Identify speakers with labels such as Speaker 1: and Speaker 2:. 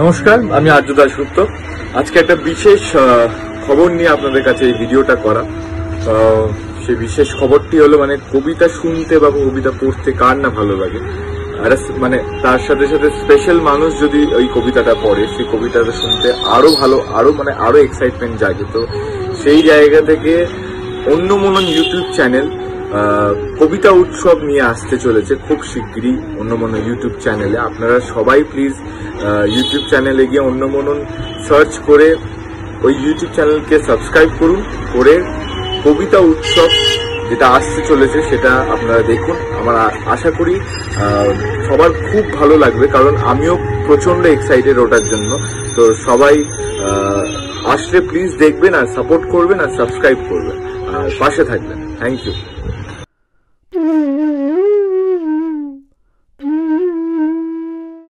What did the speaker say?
Speaker 1: নমস্কার, আমি আর্য দাশগুপ্ত। আজকে একটা বিশেষ খবর নিয়ে আপনাদের কাছে এই ভিডিওটা করা। সেই বিশেষ খবরটি হলো কবিতা শুনতে বা কবিতা পড়তে কার না ভালো লাগে, আর তার সাথে সাথে স্পেশাল মানুষ যদি ওই কবিতাটা পড়ে, সেই কবিতাটা শুনতে আরো ভালো, আরো এক্সাইটমেন্ট জাগে। তো সেই জায়গা থেকে অন্যমনন ইউটিউব চ্যানেল কবিতা উৎসব নিয়ে আসতে চলেছে খুব শিগগিরই অন্যমনন ইউটিউব চ্যানেলে। আপনারা সবাই প্লিজ ইউটিউব চ্যানেলে গিয়ে অন্যমনন সার্চ করে ওই ইউটিউব চ্যানেলকে সাবস্ক্রাইব করুন, করে কবিতা উৎসব যেটা আসতে চলেছে সেটা আপনারা দেখুন। আমার আশা করি সবার খুব ভালো লাগবে, কারণ আমিও প্রচন্ড এক্সাইটেড ওটার জন্য। তো সবাই আসলে প্লিজ দেখবেন, আর সাপোর্ট করবেন, আর সাবস্ক্রাইব করবেন, আর পাশে থাকবেন। Thank you.